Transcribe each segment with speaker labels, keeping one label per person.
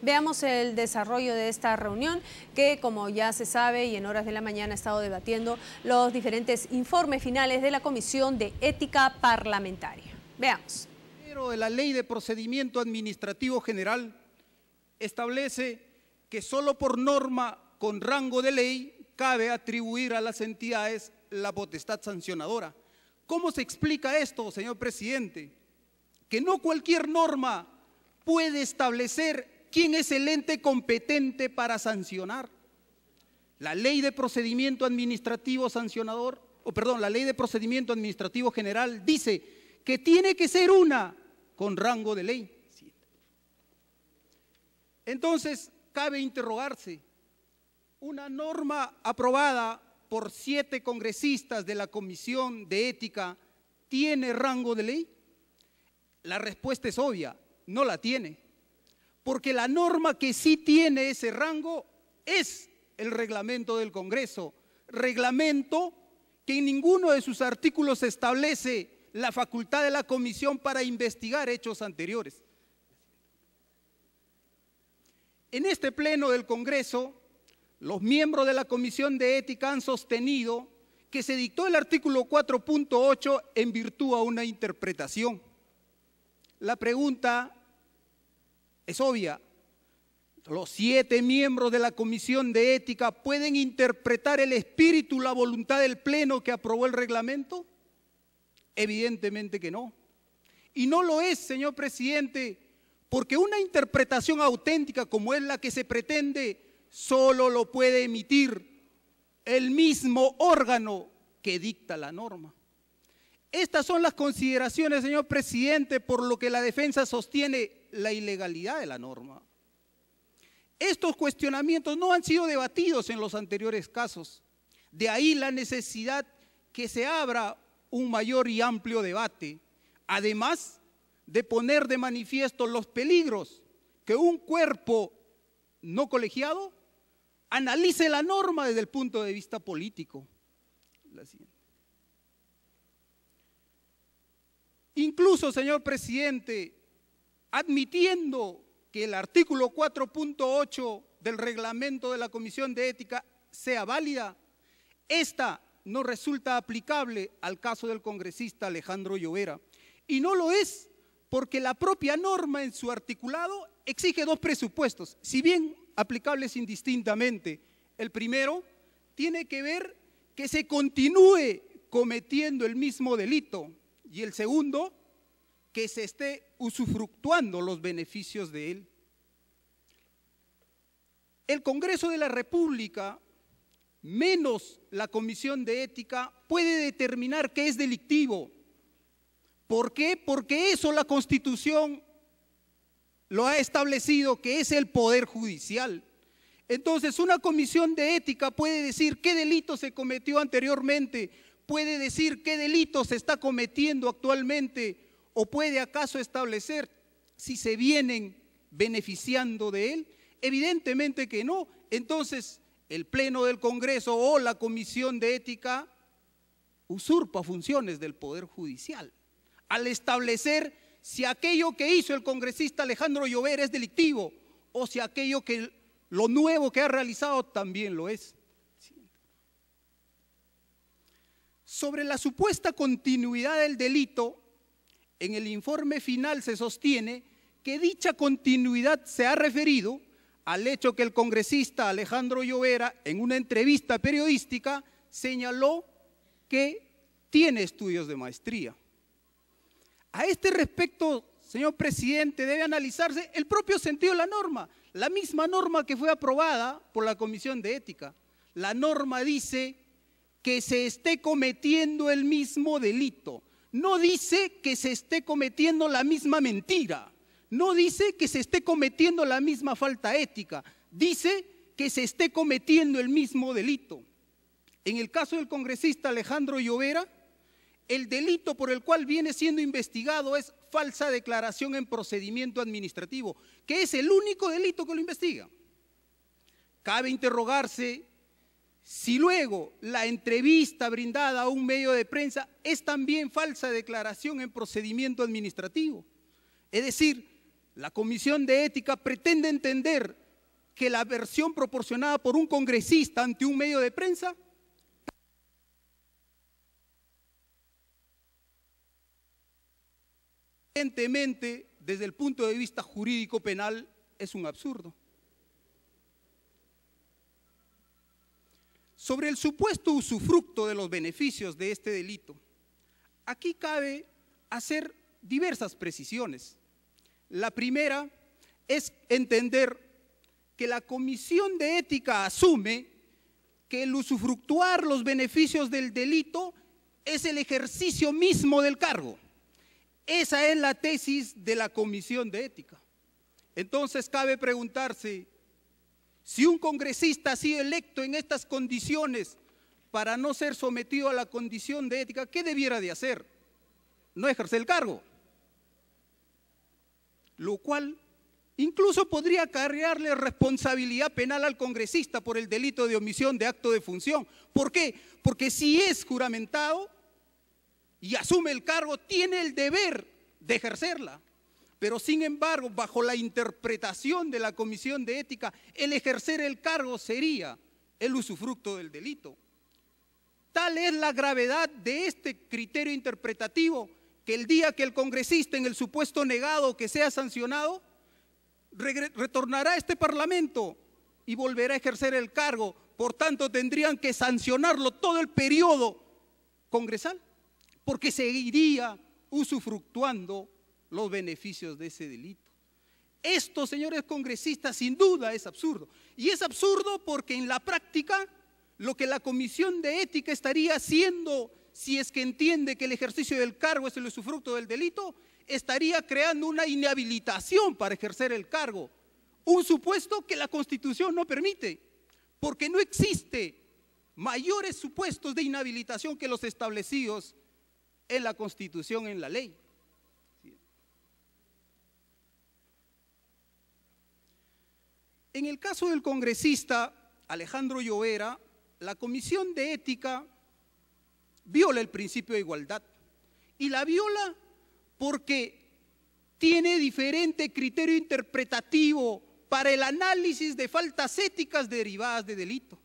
Speaker 1: Veamos el desarrollo de esta reunión que, como ya se sabe y en horas de la mañana ha estado debatiendo los diferentes informes finales de la Comisión de Ética Parlamentaria. Veamos.
Speaker 2: De la Ley de Procedimiento Administrativo General establece que solo por norma con rango de ley cabe atribuir a las entidades la potestad sancionadora. ¿Cómo se explica esto, señor presidente? Que no cualquier norma puede establecer quién es el ente competente para sancionar. La Ley de Procedimiento Administrativo Sancionador, la Ley de Procedimiento Administrativo General dice que tiene que ser una con rango de ley. Entonces, cabe interrogarse, ¿una norma aprobada por 7 congresistas de la Comisión de Ética tiene rango de ley? La respuesta es obvia, no la tiene. Porque la norma que sí tiene ese rango es el reglamento del Congreso, reglamento que en ninguno de sus artículos establece la facultad de la Comisión para investigar hechos anteriores. En este pleno del Congreso, los miembros de la Comisión de Ética han sostenido que se dictó el artículo 4.8 en virtud a una interpretación. La pregunta es obvia. ¿Los 7 miembros de la Comisión de Ética pueden interpretar el espíritu y la voluntad del Pleno que aprobó el reglamento? Evidentemente que no. Y no lo es, señor presidente, porque una interpretación auténtica como es la que se pretende, solo lo puede emitir el mismo órgano que dicta la norma. Estas son las consideraciones, señor presidente, por lo que la defensa sostiene la ilegalidad de la norma. Estos cuestionamientos no han sido debatidos en los anteriores casos. De ahí la necesidad que se abra un mayor y amplio debate, además de poner de manifiesto los peligros que un cuerpo no colegiado analice la norma desde el punto de vista político. Incluso, señor presidente, admitiendo que el artículo 4.8 del reglamento de la Comisión de Ética sea válida, esta no resulta aplicable al caso del congresista Alejandro Llovera. Y no lo es porque la propia norma en su articulado exige 2 presupuestos, si bien aplicables indistintamente. El primero tiene que ver que se continúe cometiendo el mismo delito y el segundo, que se esté usufructuando los beneficios de él. El Congreso de la República, menos la Comisión de Ética, puede determinar qué es delictivo. ¿Por qué? Porque eso la Constitución lo ha establecido, que es el Poder Judicial. Entonces, una Comisión de Ética puede decir qué delito se cometió anteriormente, puede decir qué delito se está cometiendo actualmente, ¿o puede acaso establecer si se vienen beneficiando de él? Evidentemente que no. Entonces, el Pleno del Congreso o la Comisión de Ética usurpa funciones del Poder Judicial al establecer si aquello que hizo el congresista Alejandro Llovera es delictivo o si aquello que lo nuevo que ha realizado también lo es. Sobre la supuesta continuidad del delito, en el informe final se sostiene que dicha continuidad se ha referido al hecho que el congresista Alejandro Llovera en una entrevista periodística señaló que tiene estudios de maestría. A este respecto, señor presidente, debe analizarse el propio sentido de la norma, la misma norma que fue aprobada por la Comisión de Ética. La norma dice que se esté cometiendo el mismo delito. No dice que se esté cometiendo la misma mentira, no dice que se esté cometiendo la misma falta ética, dice que se esté cometiendo el mismo delito. En el caso del congresista Alejandro Llovera, el delito por el cual viene siendo investigado es falsa declaración en procedimiento administrativo, que es el único delito que lo investiga. Cabe interrogarse si luego la entrevista brindada a un medio de prensa es también falsa declaración en procedimiento administrativo. Es decir, La Comisión de Ética pretende entender que la versión proporcionada por un congresista ante un medio de prensa evidentemente, desde el punto de vista jurídico penal, es un absurdo. Sobre el supuesto usufructo de los beneficios de este delito, aquí cabe hacer diversas precisiones. La primera es entender que la Comisión de Ética asume que el usufructuar los beneficios del delito es el ejercicio mismo del cargo. Esa es la tesis de la Comisión de Ética. Entonces cabe preguntarse, si un congresista ha sido electo en estas condiciones para no ser sometido a la condición de ética, ¿qué debiera de hacer? No ejercer el cargo. Lo cual incluso podría acarrearle responsabilidad penal al congresista por el delito de omisión de acto de función. ¿Por qué? Porque si es juramentado y asume el cargo, tiene el deber de ejercerla. Pero sin embargo, bajo la interpretación de la Comisión de Ética, el ejercer el cargo sería el usufructo del delito. Tal es la gravedad de este criterio interpretativo que el día que el congresista, en el supuesto negado que sea sancionado, retornará a este Parlamento y volverá a ejercer el cargo. Por tanto, tendrían que sancionarlo todo el periodo congresal, porque seguiría usufructuando los beneficios de ese delito. Esto, señores congresistas, sin duda es absurdo. Y es absurdo porque en la práctica lo que la Comisión de Ética estaría haciendo, si es que entiende que el ejercicio del cargo es el usufructo del delito, estaría creando una inhabilitación para ejercer el cargo. Un supuesto que la Constitución no permite, porque no existe mayores supuestos de inhabilitación que los establecidos en la Constitución, en la ley. En el caso del congresista Alejandro Llovera, la Comisión de Ética viola el principio de igualdad y la viola porque tiene diferente criterio interpretativo para el análisis de faltas éticas derivadas de delito.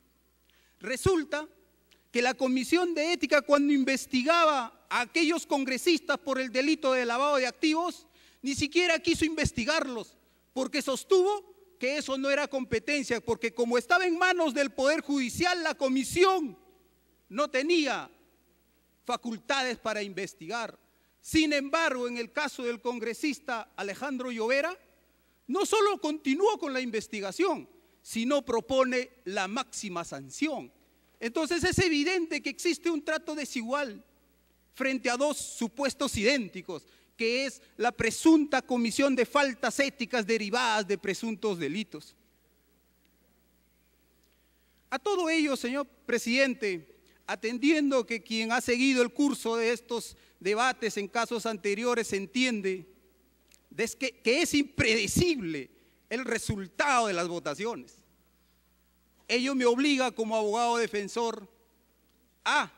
Speaker 2: Resulta que la Comisión de Ética, cuando investigaba a aquellos congresistas por el delito de lavado de activos, ni siquiera quiso investigarlos, porque sostuvo que eso no era competencia, porque como estaba en manos del Poder Judicial, la comisión no tenía facultades para investigar. Sin embargo, en el caso del congresista Alejandro Llovera, no solo continuó con la investigación, sino propone la máxima sanción. Entonces es evidente que existe un trato desigual frente a dos supuestos idénticos, que es la presunta comisión de faltas éticas derivadas de presuntos delitos. A todo ello, señor presidente, atendiendo que quien ha seguido el curso de estos debates en casos anteriores entiende que es impredecible el resultado de las votaciones. Ello me obliga como abogado defensor a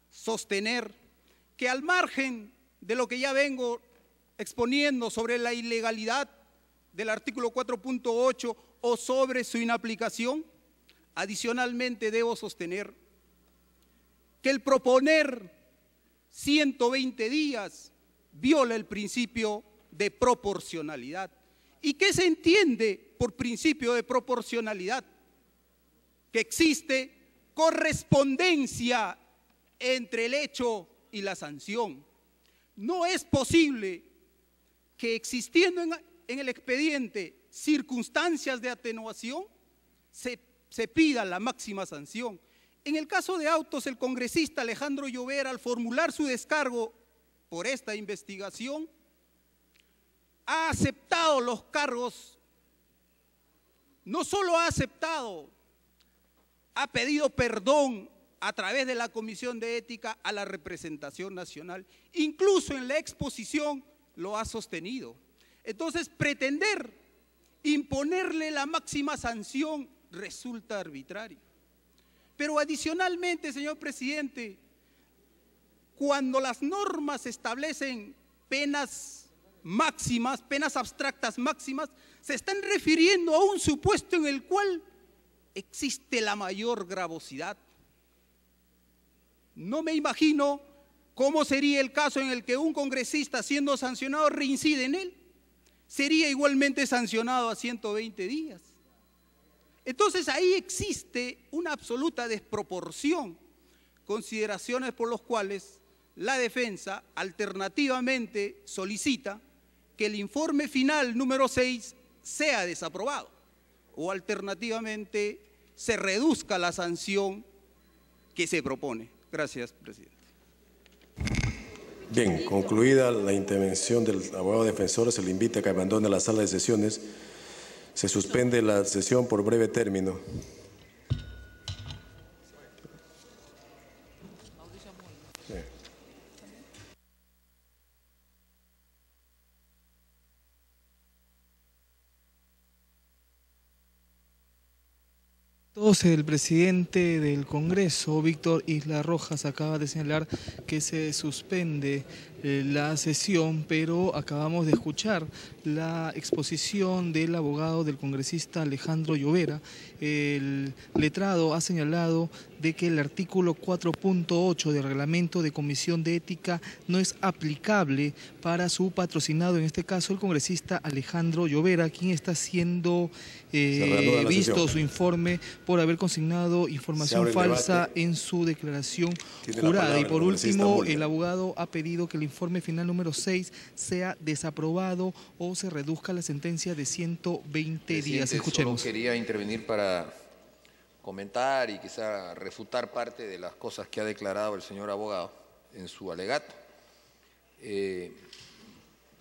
Speaker 2: sostener que al margen de lo que ya vengo exponiendo sobre la ilegalidad del artículo 4.8 o sobre su inaplicación, adicionalmente debo sostener que el proponer 120 días viola el principio de proporcionalidad. ¿Y qué se entiende por principio de proporcionalidad? Que existe correspondencia entre el hecho y la sanción. No es posible que existiendo en el expediente circunstancias de atenuación se pida la máxima sanción. En el caso de Autos, el congresista Alejandro Llovera, al formular su descargo por esta investigación, ha aceptado los cargos, no solo ha aceptado, ha pedido perdón a través de la Comisión de Ética a la representación nacional. Incluso en la exposición lo ha sostenido. Entonces, pretender imponerle la máxima sanción resulta arbitrario. Pero adicionalmente, señor presidente, cuando las normas establecen penas máximas, penas abstractas máximas, se están refiriendo a un supuesto en el cual existe la mayor gravosidad. No me imagino cómo sería el caso en el que un congresista siendo sancionado reincide en él. Sería igualmente sancionado a 120 días. Entonces ahí existe una absoluta desproporción, consideraciones por las cuales la defensa alternativamente solicita que el informe final número 6 sea desaprobado o alternativamente se reduzca la sanción que se propone. Gracias, presidente.
Speaker 3: Bien, concluida la intervención del abogado defensor, se le invita a que abandone la sala de sesiones. Se suspende la sesión por breve término. Sí.
Speaker 4: El presidente del Congreso, Víctor Isla Rojas, acaba de señalar que se suspende la sesión, pero acabamos de escuchar la exposición del abogado del congresista Alejandro Llovera. El letrado ha señalado de que el artículo 4.8 del reglamento de Comisión de Ética no es aplicable para su patrocinado, en este caso el congresista Alejandro Llovera, quien está siendo visto su informe por haber consignado información falsa en su declaración jurada. Y por último, el abogado ha pedido que el informe final número 6 sea desaprobado o se reduzca la sentencia de 120 días. Escuchemos.
Speaker 5: Solo quería intervenir para comentar y quizá refutar parte de las cosas que ha declarado el señor abogado en su alegato.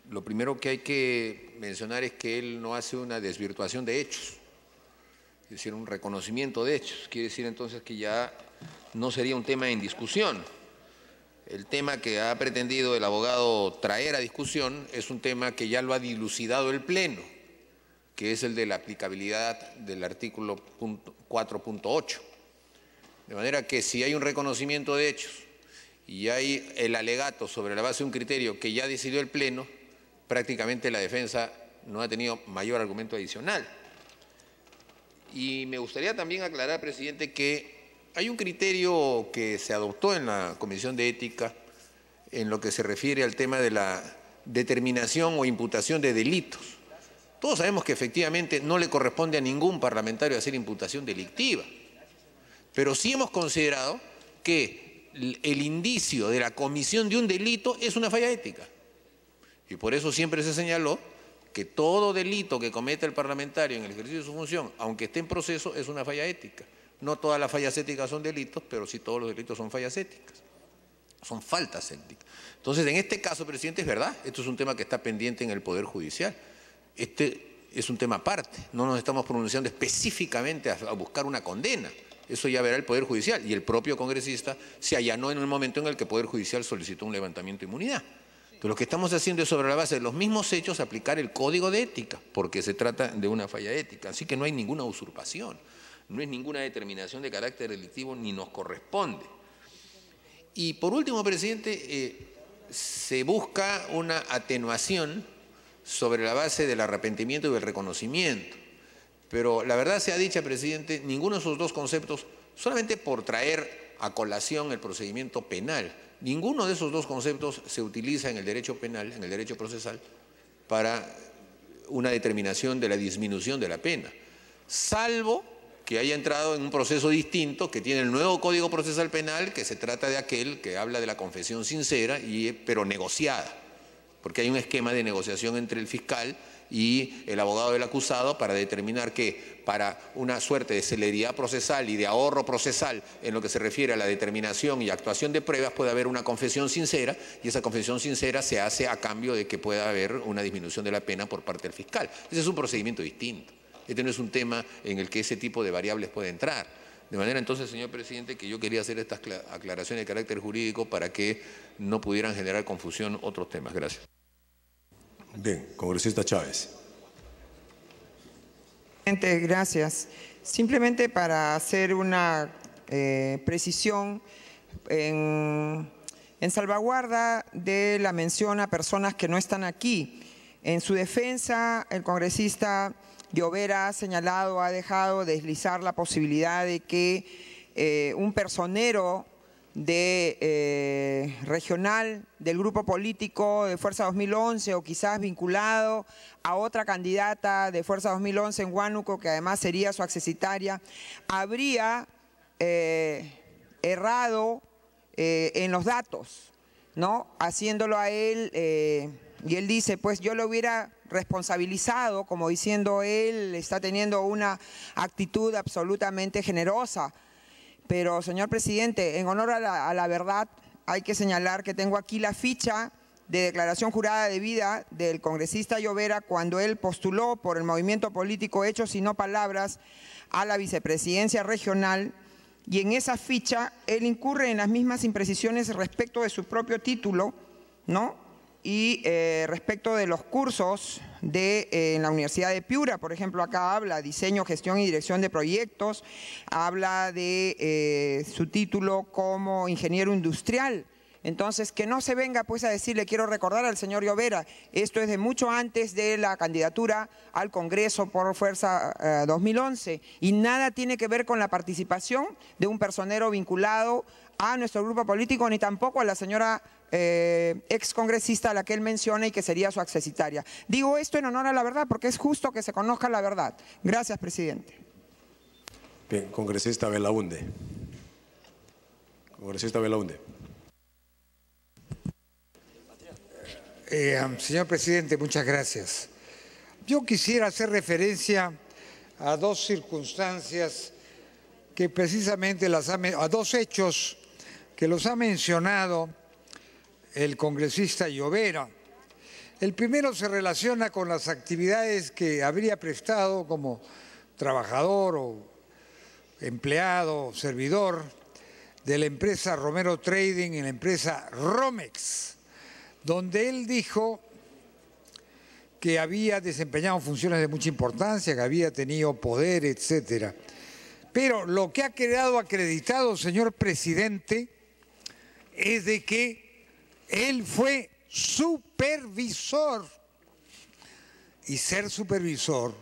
Speaker 5: Lo primero que hay que mencionar es que él no hace una desvirtuación de hechos, es decir, un reconocimiento de hechos. Quiere decir entonces que ya no sería un tema en discusión. El tema que ha pretendido el abogado traer a discusión es un tema que ya lo ha dilucidado el Pleno, que es el de la aplicabilidad del artículo 4.8. De manera que si hay un reconocimiento de hechos y hay el alegato sobre la base de un criterio que ya decidió el Pleno, prácticamente la defensa no ha tenido mayor argumento adicional. Y me gustaría también aclarar, presidente, que hay un criterio que se adoptó en la Comisión de Ética en lo que se refiere al tema de la determinación o imputación de delitos. Todos sabemos que efectivamente no le corresponde a ningún parlamentario hacer imputación delictiva, pero sí hemos considerado que el indicio de la comisión de un delito es una falla ética. Y por eso siempre se señaló que todo delito que cometa el parlamentario en el ejercicio de su función, aunque esté en proceso, es una falla ética. No todas las fallas éticas son delitos, pero sí todos los delitos son fallas éticas. Son faltas éticas. Entonces, en este caso, presidente, es verdad, esto es un tema que está pendiente en el Poder Judicial. Este es un tema aparte, no nos estamos pronunciando específicamente a buscar una condena. Eso ya verá el Poder Judicial, y el propio congresista se allanó en el momento en el que el Poder Judicial solicitó un levantamiento de inmunidad. Entonces, lo que estamos haciendo es, sobre la base de los mismos hechos, aplicar el Código de Ética, porque se trata de una falla ética. Así que no hay ninguna usurpación, no es ninguna determinación de carácter delictivo, ni nos corresponde. Y por último, presidente, se busca una atenuación sobre la base del arrepentimiento y del reconocimiento. Pero la verdad sea dicha, presidente, ninguno de esos dos conceptos, solamente por traer a colación el procedimiento penal, ninguno de esos dos conceptos se utiliza en el derecho penal, en el derecho procesal, para una determinación de la disminución de la pena, salvo que haya entrado en un proceso distinto que tiene el nuevo Código Procesal Penal, que se trata de aquel que habla de la confesión sincera, pero negociada, porque hay un esquema de negociación entre el fiscal y el abogado del acusado para determinar que para una suerte de celeridad procesal y de ahorro procesal en lo que se refiere a la determinación y actuación de pruebas puede haber una confesión sincera, y esa confesión sincera se hace a cambio de que pueda haber una disminución de la pena por parte del fiscal. Ese es un procedimiento distinto. Este no es un tema en el que ese tipo de variables puede entrar. De manera entonces, señor presidente, que yo quería hacer estas aclaraciones de carácter jurídico para que no pudieran generar confusión otros temas. Gracias.
Speaker 3: Bien, congresista Chávez.
Speaker 6: Gracias. Simplemente para hacer una precisión en salvaguarda de la mención a personas que no están aquí. En su defensa, el congresista Llovera ha señalado, ha dejado deslizar la posibilidad de que un personero regional del grupo político de Fuerza 2011 o quizás vinculado a otra candidata de Fuerza 2011 en Huánuco, que además sería su accesitaria, habría errado en los datos, ¿no? Haciéndolo a él, y él dice, pues yo lo hubiera responsabilizado, como diciendo él está teniendo una actitud absolutamente generosa. Pero, señor presidente, en honor a la verdad, hay que señalar que tengo aquí la ficha de declaración jurada de vida del congresista Llovera cuando él postuló por el movimiento político Hechos y No Palabras a la vicepresidencia regional, y en esa ficha él incurre en las mismas imprecisiones respecto de su propio título, ¿no? Y respecto de los cursos en la Universidad de Piura, por ejemplo, acá habla diseño, gestión y dirección de proyectos, habla de su título como ingeniero industrial. Entonces, que no se venga pues a decirle, quiero recordar al señor Llovera, esto es de mucho antes de la candidatura al Congreso por Fuerza 2011 y nada tiene que ver con la participación de un personero vinculado a nuestro grupo político, ni tampoco a la señora ex congresista a la que él menciona y que sería su accesitaria. Digo esto en honor a la verdad porque es justo que se conozca la verdad. Gracias, presidente.
Speaker 3: Bien, congresista Belaunde. Congresista Belaunde.
Speaker 7: Señor presidente, muchas gracias. Yo quisiera hacer referencia a dos circunstancias que precisamente a dos hechos que los ha mencionado el congresista Llovera. El primero se relaciona con las actividades que habría prestado como trabajador o empleado, servidor de la empresa Romero Trading y la empresa Romex, donde él dijo que había desempeñado funciones de mucha importancia, que había tenido poder, etcétera. Pero lo que ha quedado acreditado, señor presidente, es de que él fue supervisor. Y ser supervisor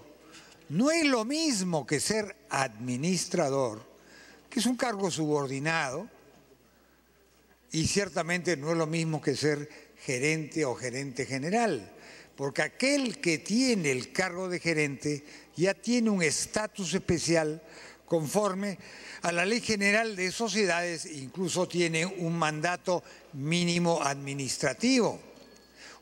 Speaker 7: no es lo mismo que ser administrador, que es un cargo subordinado, y ciertamente no es lo mismo que ser gerente o gerente general, porque aquel que tiene el cargo de gerente ya tiene un estatus especial conforme a la Ley General de Sociedades, incluso tiene un mandato mínimo administrativo.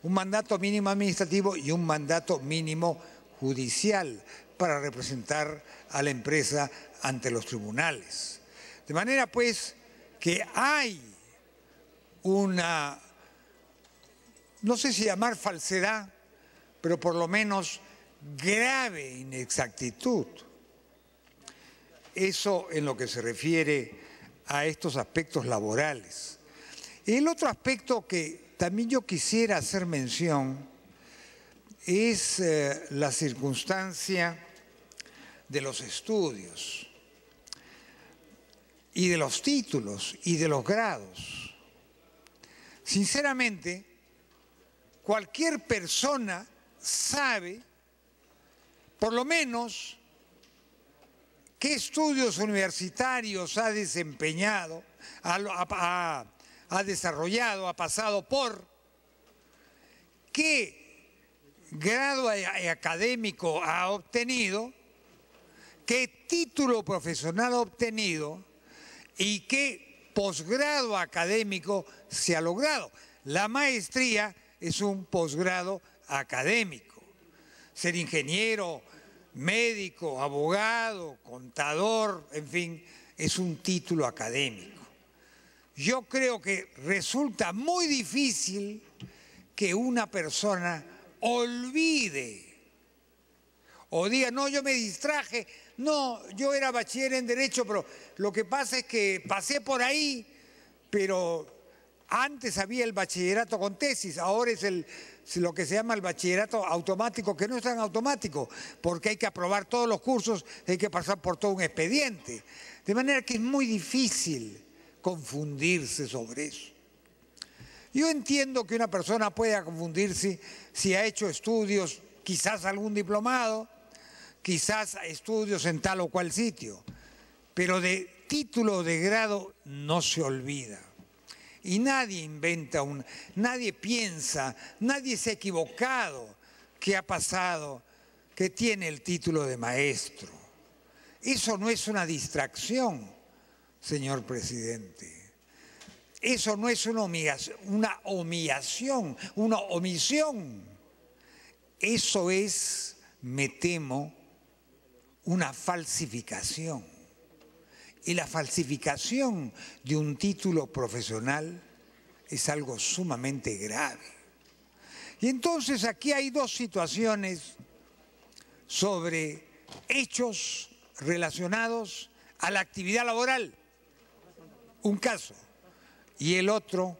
Speaker 7: Un mandato mínimo administrativo y un mandato mínimo judicial para representar a la empresa ante los tribunales. De manera pues que hay una, no sé si llamar falsedad, pero por lo menos grave inexactitud. Eso en lo que se refiere a estos aspectos laborales. El otro aspecto que también yo quisiera hacer mención es la circunstancia de los estudios y de los títulos y de los grados. Sinceramente, cualquier persona sabe, por lo menos, qué estudios universitarios ha desempeñado, ha desarrollado, ha pasado por, qué grado académico ha obtenido, qué título profesional ha obtenido y qué posgrado académico se ha logrado. La maestría es un posgrado académico. Ser ingeniero, médico, abogado, contador, en fin, es un título académico. Yo creo que resulta muy difícil que una persona olvide o diga, no, yo me distraje, no, yo era bachiller en Derecho, pero lo que pasa es que pasé por ahí, pero antes había el bachillerato con tesis, ahora es lo que se llama el bachillerato automático, que no es tan automático, porque hay que aprobar todos los cursos, hay que pasar por todo un expediente. De manera que es muy difícil confundirse sobre eso. Yo entiendo que una persona pueda confundirse si ha hecho estudios, quizás algún diplomado, quizás estudios en tal o cual sitio, pero de título de grado no se olvida. Y nadie inventa, nadie piensa, nadie se ha equivocado que ha pasado, que tiene el título de maestro. Eso no es una distracción, señor presidente. Eso no es una omisión. Eso es, me temo, una falsificación. Y la falsificación de un título profesional es algo sumamente grave. Y entonces aquí hay dos situaciones sobre hechos relacionados a la actividad laboral. Un caso. Y el otro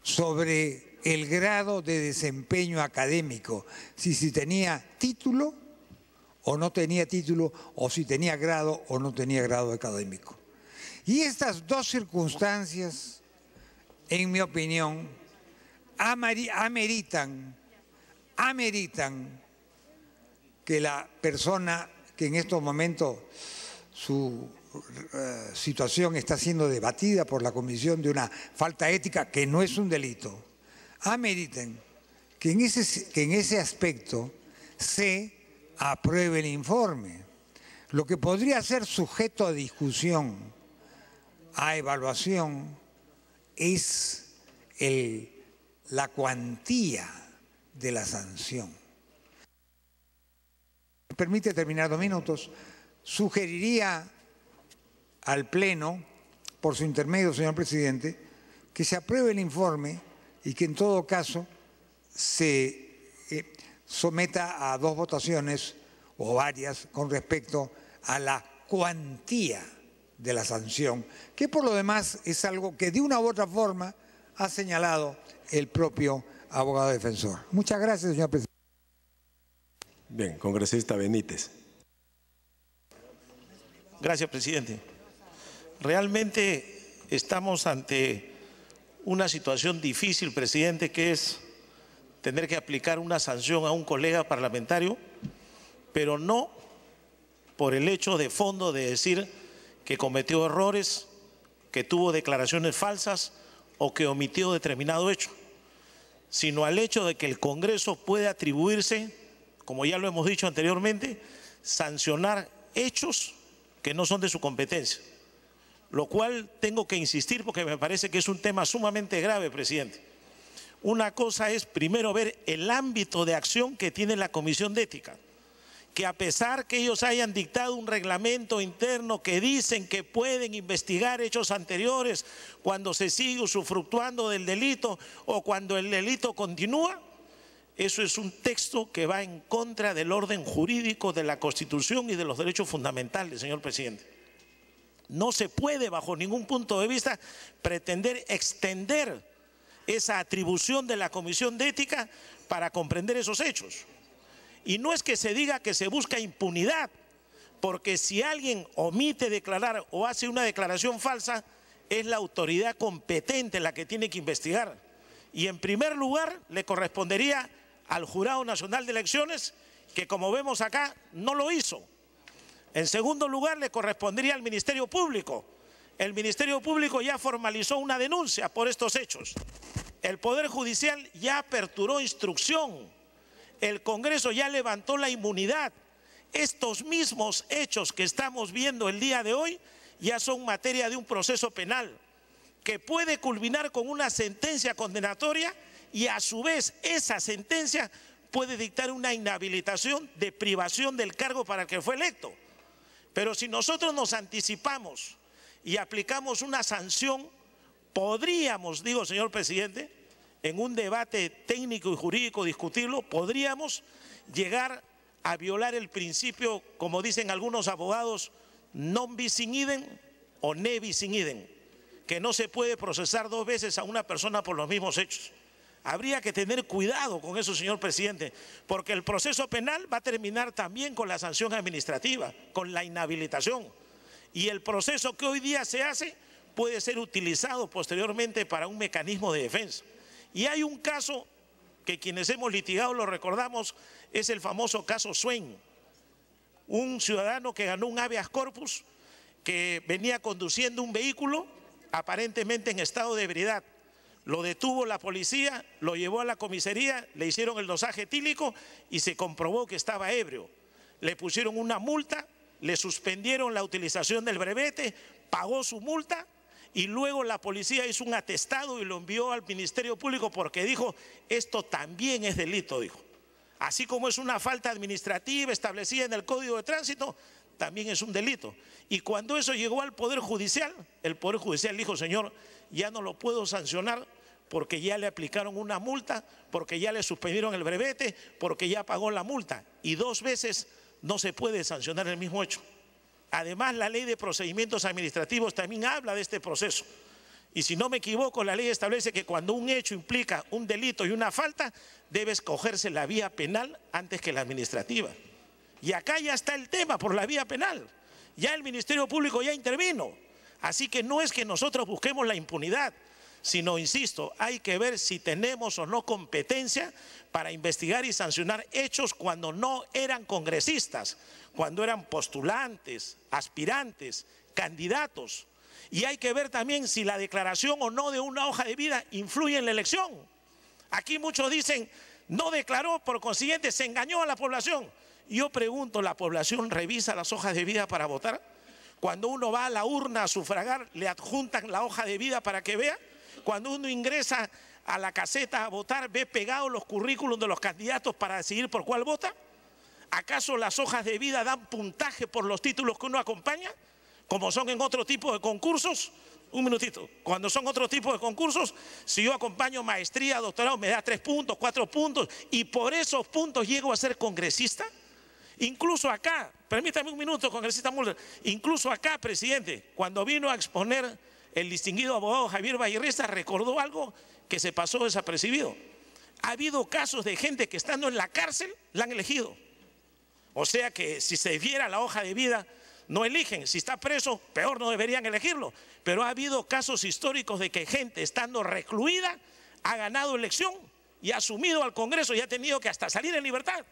Speaker 7: sobre el grado de desempeño académico. Si tenía título o no tenía título, o si tenía grado o no tenía grado académico. Y estas dos circunstancias, en mi opinión, ameritan que la persona que en estos momentos su situación está siendo debatida por la Comisión de una falta ética que no es un delito, ameritan que en ese aspecto se apruebe el informe. Lo que podría ser sujeto a discusión, a evaluación, es la cuantía de la sanción. Me permite terminar 2 minutos. Sugeriría al Pleno, por su intermedio, señor presidente, que se apruebe el informe y que en todo caso se someta a 2 votaciones o varias con respecto a la cuantía de la sanción, que por lo demás es algo que de una u otra forma ha señalado el propio abogado defensor. Muchas gracias, señor presidente.
Speaker 3: Bien, congresista Benítez.
Speaker 8: Gracias, presidente. Realmente estamos ante una situación difícil, presidente, que es tener que aplicar una sanción a un colega parlamentario, pero no por el hecho de fondo de decir que cometió errores, que tuvo declaraciones falsas o que omitió determinado hecho, sino al hecho de que el Congreso puede atribuirse, como ya lo hemos dicho anteriormente, sancionar hechos que no son de su competencia, lo cual tengo que insistir porque me parece que es un tema sumamente grave, presidente. Una cosa es primero ver el ámbito de acción que tiene la Comisión de Ética, que a pesar que ellos hayan dictado un reglamento interno que dicen que pueden investigar hechos anteriores cuando se sigue usufructuando del delito o cuando el delito continúa, eso es un texto que va en contra del orden jurídico de la Constitución y de los derechos fundamentales, señor presidente. No se puede bajo ningún punto de vista pretender extender esa atribución de la Comisión de Ética para comprender esos hechos. Y no es que se diga que se busca impunidad, porque si alguien omite declarar o hace una declaración falsa, es la autoridad competente la que tiene que investigar. Y en primer lugar le correspondería al Jurado Nacional de Elecciones, que como vemos acá no lo hizo. En segundo lugar le correspondería al Ministerio Público. El Ministerio Público ya formalizó una denuncia por estos hechos. El Poder Judicial ya aperturó instrucción. El Congreso ya levantó la inmunidad. Estos mismos hechos que estamos viendo el día de hoy ya son materia de un proceso penal que puede culminar con una sentencia condenatoria y a su vez esa sentencia puede dictar una inhabilitación de privación del cargo para el que fue electo. Pero si nosotros nos anticipamos y aplicamos una sanción, podríamos, digo señor presidente, en un debate técnico y jurídico discutirlo, podríamos llegar a violar el principio, como dicen algunos abogados, non bis in idem o ne bis in idem, que no se puede procesar 2 veces a una persona por los mismos hechos. Habría que tener cuidado con eso, señor presidente, porque el proceso penal va a terminar también con la sanción administrativa, con la inhabilitación. Y el proceso que hoy día se hace puede ser utilizado posteriormente para un mecanismo de defensa. Y hay un caso que quienes hemos litigado lo recordamos, es el famoso caso Swain, un ciudadano que ganó un habeas corpus, que venía conduciendo un vehículo aparentemente en estado de ebriedad. Lo detuvo la policía, lo llevó a la comisaría, le hicieron el dosaje etílico y se comprobó que estaba ebrio. Le pusieron una multa, le suspendieron la utilización del brevete, pagó su multa y luego la policía hizo un atestado y lo envió al Ministerio Público porque dijo, esto también es delito, dijo. Así como es una falta administrativa establecida en el Código de Tránsito, también es un delito. Y cuando eso llegó al Poder Judicial, el Poder Judicial dijo, señor, ya no lo puedo sancionar porque ya le aplicaron una multa, porque ya le suspendieron el brevete, porque ya pagó la multa. Y 2 veces no se puede sancionar el mismo hecho. Además, la Ley de Procedimientos Administrativos también habla de este proceso. Y si no me equivoco, la ley establece que cuando un hecho implica un delito y una falta, debe escogerse la vía penal antes que la administrativa. Y acá ya está el tema por la vía penal. Ya el Ministerio Público ya intervino. Así que no es que nosotros busquemos la impunidad, sino, insisto, hay que ver si tenemos o no competencia para investigar y sancionar hechos cuando no eran congresistas, cuando eran postulantes, aspirantes, candidatos. Y hay que ver también si la declaración o no de una hoja de vida influye en la elección. Aquí muchos dicen, no declaró, por consiguiente se engañó a la población. Yo pregunto, ¿la población revisa las hojas de vida para votar? Cuando uno va a la urna a sufragar, ¿le adjuntan la hoja de vida para que vea? Cuando uno ingresa a la caseta a votar, ¿ve pegados los currículums de los candidatos para decidir por cuál vota? ¿Acaso las hojas de vida dan puntaje por los títulos que uno acompaña? Como son en otro tipo de concursos. Un minutito, cuando son otro tipo de concursos, si yo acompaño maestría, doctorado, me da 3 puntos, 4 puntos, y por esos puntos llego a ser congresista. Incluso acá, permítame un minuto, congresista Mulder, incluso acá, presidente, cuando vino a exponer el distinguido abogado Javier Vallerresta, recordó algo que se pasó desapercibido. Ha habido casos de gente que estando en la cárcel la han elegido. O sea que si se viera la hoja de vida, no eligen. Si está preso, peor, no deberían elegirlo. Pero ha habido casos históricos de que gente estando recluida ha ganado elección y ha asumido al Congreso y ha tenido que hasta salir en libertad.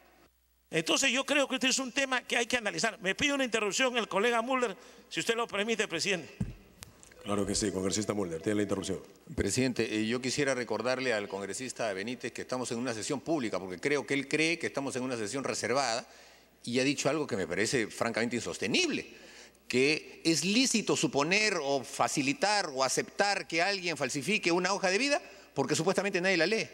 Speaker 8: Entonces yo creo que este es un tema que hay que analizar. Me pide una interrupción el colega Mulder, si usted lo permite, presidente.
Speaker 3: Claro que sí, congresista Mulder, tiene la interrupción.
Speaker 5: Presidente, yo quisiera recordarle al congresista Benítez que estamos en una sesión pública, porque creo que él cree que estamos en una sesión reservada y ha dicho algo que me parece francamente insostenible, que es lícito suponer o facilitar o aceptar que alguien falsifique una hoja de vida porque supuestamente nadie la lee.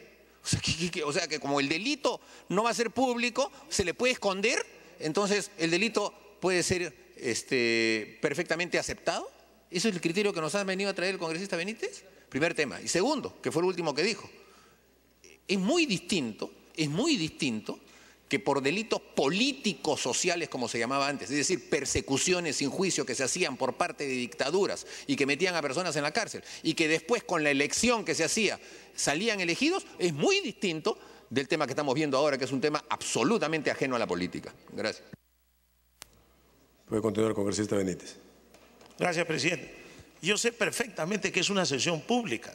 Speaker 5: O sea, que como el delito no va a ser público, se le puede esconder, entonces el delito puede ser perfectamente aceptado. ¿Eso es el criterio que nos ha venido a traer el congresista Benítez? Primer tema. Y segundo, que fue el último que dijo, es muy distinto que por delitos políticos sociales, como se llamaba antes, es decir, persecuciones sin juicio que se hacían por parte de dictaduras y que metían a personas en la cárcel y que después con la elección que se hacía salían elegidos, es muy distinto del tema que estamos viendo ahora, que es un tema absolutamente ajeno a la política. Gracias.
Speaker 3: Puede continuar, congresista Benítez.
Speaker 8: Gracias, presidente. Yo sé perfectamente que es una sesión pública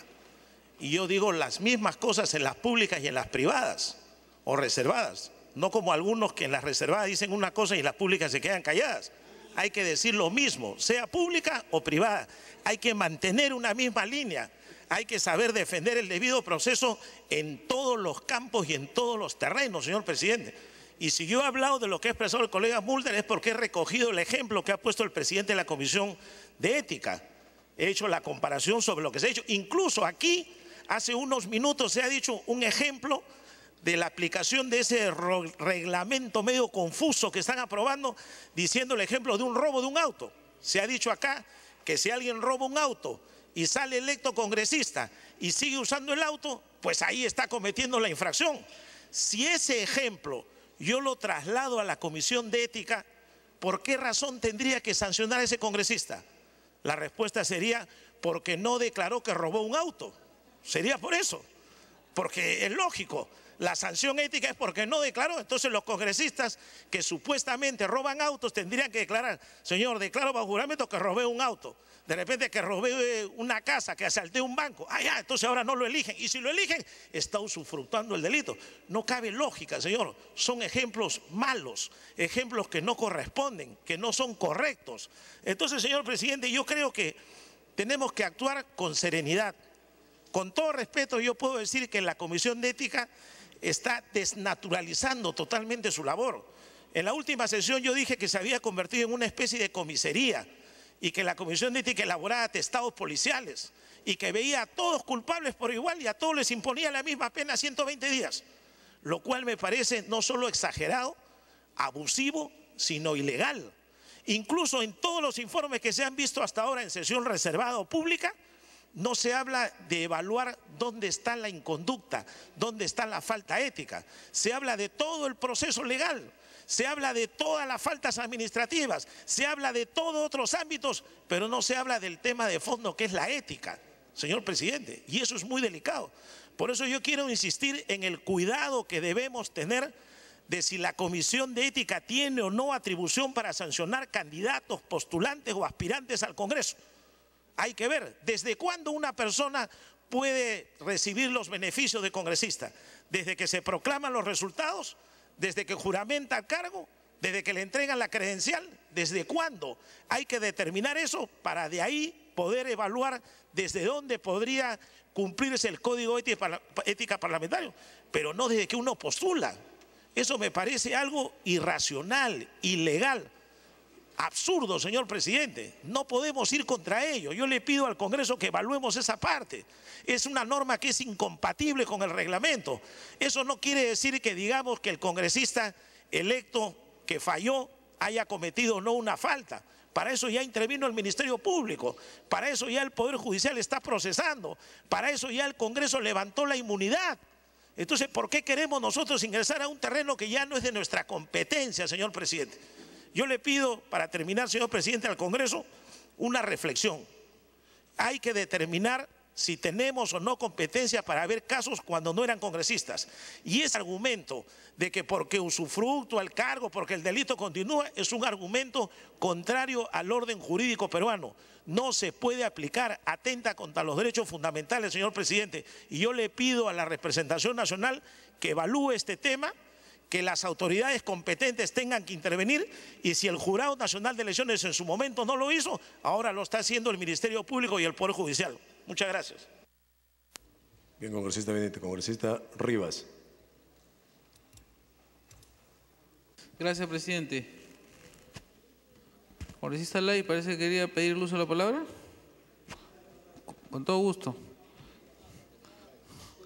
Speaker 8: y yo digo las mismas cosas en las públicas y en las privadas o reservadas, no como algunos que en las reservadas dicen una cosa y en las públicas se quedan calladas. Hay que decir lo mismo, sea pública o privada. Hay que mantener una misma línea. Hay que saber defender el debido proceso en todos los campos y en todos los terrenos, señor presidente. Y si yo he hablado de lo que ha expresado el colega Mulder es porque he recogido el ejemplo que ha puesto el presidente de la Comisión de Ética. He hecho la comparación sobre lo que se ha hecho. Incluso aquí, hace unos minutos se ha dicho un ejemplo de la aplicación de ese reglamento medio confuso que están aprobando, diciendo el ejemplo de un robo de un auto. Se ha dicho acá que si alguien roba un auto y sale electo congresista y sigue usando el auto, pues ahí está cometiendo la infracción. Si ese ejemplo yo lo traslado a la Comisión de Ética, ¿por qué razón tendría que sancionar a ese congresista? La respuesta sería porque no declaró que robó un auto. Sería por eso, porque es lógico. la sanción ética es porque no declaró. Entonces los congresistas que supuestamente roban autos tendrían que declarar: señor, declaro bajo juramento que robé un auto. De repente que robé una casa, que asalté un banco. Ah, ya, entonces ahora no lo eligen. Y si lo eligen, está usufructuando el delito. No cabe lógica, señor. Son ejemplos malos, ejemplos que no corresponden, que no son correctos. Entonces, señor presidente, yo creo que tenemos que actuar con serenidad. Con todo respeto, yo puedo decir que la Comisión de Ética está desnaturalizando totalmente su labor. En la última sesión yo dije que se había convertido en una especie de comisaría y que la Comisión de Ética elaboraba atestados policiales y que veía a todos culpables por igual y a todos les imponía la misma pena, 120 días, lo cual me parece no solo exagerado, abusivo, sino ilegal. Incluso en todos los informes que se han visto hasta ahora en sesión reservada o pública, no se habla de evaluar dónde está la inconducta, dónde está la falta ética. Se habla de todo el proceso legal, se habla de todas las faltas administrativas, se habla de todos otros ámbitos, pero no se habla del tema de fondo que es la ética, señor presidente, y eso es muy delicado. Por eso yo quiero insistir en el cuidado que debemos tener de si la Comisión de Ética tiene o no atribución para sancionar candidatos, postulantes o aspirantes al Congreso. Hay que ver desde cuándo una persona puede recibir los beneficios de congresista. Desde que se proclaman los resultados, desde que juramenta el cargo, desde que le entregan la credencial. ¿Desde cuándo? Hay que determinar eso para de ahí poder evaluar desde dónde podría cumplirse el Código Ética Parlamentario, pero no desde que uno postula. Eso me parece algo irracional, ilegal. Absurdo, señor presidente. No podemos ir contra ello. Yo le pido al Congreso que evaluemos esa parte. Es una norma que es incompatible con el reglamento. Eso no quiere decir que digamos que el congresista electo que falló haya cometido no una falta. Para eso ya intervino el Ministerio Público, para eso ya el Poder Judicial está procesando, para eso ya el Congreso levantó la inmunidad. Entonces, ¿por qué queremos nosotros ingresar a un terreno que ya no es de nuestra competencia, señor presidente? Yo le pido, para terminar, señor presidente, al Congreso, una reflexión. Hay que determinar si tenemos o no competencia para ver casos cuando no eran congresistas. Y ese argumento de que porque usufructo al cargo, porque el delito continúa, es un argumento contrario al orden jurídico peruano. No se puede aplicar, atenta contra los derechos fundamentales, señor presidente. Y yo le pido a la representación nacional que evalúe este tema, que las autoridades competentes tengan que intervenir, y si el Jurado Nacional de Elecciones en su momento no lo hizo, ahora lo está haciendo el Ministerio Público y el Poder Judicial. Muchas gracias.
Speaker 3: Bien, congresista Benítez. Congresista Rivas.
Speaker 4: Gracias, presidente. Congresista Lay, parece que quería pedir el uso de la palabra. Con todo gusto.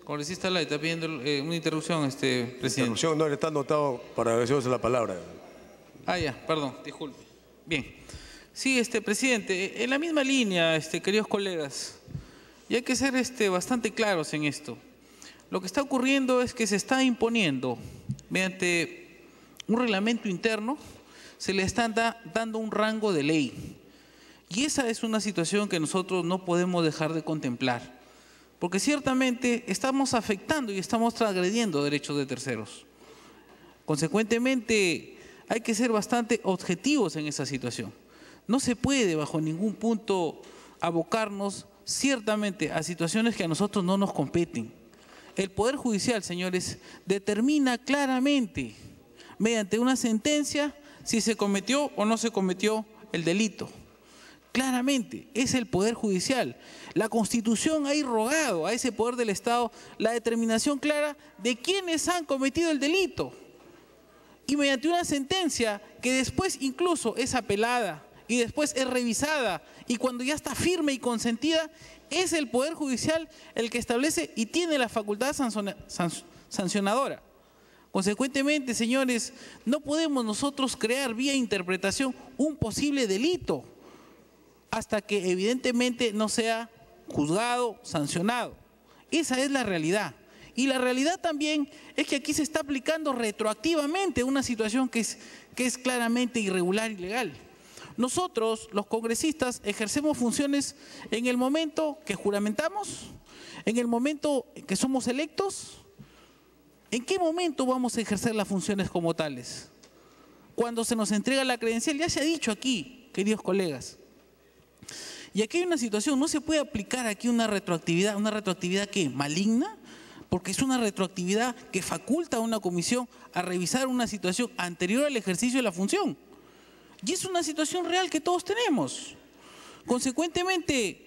Speaker 4: Congresista Lay, está pidiendo una interrupción, presidente.
Speaker 3: Interrupción, no, le está anotado para que se use la palabra.
Speaker 4: Ah, ya, perdón, disculpe. Bien. Sí, presidente, en la misma línea, queridos colegas, y hay que ser bastante claros en esto. Lo que está ocurriendo es que se está imponiendo, mediante un reglamento interno, se le está dando un rango de ley. Y esa es una situación que nosotros no podemos dejar de contemplar. Porque ciertamente estamos afectando y estamos transgrediendo derechos de terceros. Consecuentemente, hay que ser bastante objetivos en esa situación. No se puede bajo ningún punto abocarnos ciertamente a situaciones que a nosotros no nos competen. El Poder Judicial, señores, determina claramente, mediante una sentencia, si se cometió o no se cometió el delito. Claramente, es el Poder Judicial. La Constitución ha irrogado a ese poder del Estado la determinación clara de quiénes han cometido el delito. Y mediante una sentencia que después incluso es apelada y después es revisada, y cuando ya está firme y consentida, es el Poder Judicial el que establece y tiene la facultad sancionadora. Consecuentemente, señores, no podemos nosotros crear vía interpretación un posible delito hasta que evidentemente no sea juzgado, sancionado. Esa es la realidad. Y la realidad también es que aquí se está aplicando retroactivamente una situación que es claramente irregular y ilegal. Nosotros, los congresistas, ejercemos funciones en el momento que juramentamos, en el momento que somos electos,
Speaker 9: ¿En qué momento vamos a ejercer las funciones como tales? Cuando se nos entrega la credencial, ya se ha dicho aquí, queridos colegas. Y aquí hay una situación, no se puede aplicar aquí una retroactividad ¿qué? ¿Maligna? Porque es una retroactividad que faculta a una comisión a revisar una situación anterior al ejercicio de la función. Y es una situación real que todos tenemos. Consecuentemente,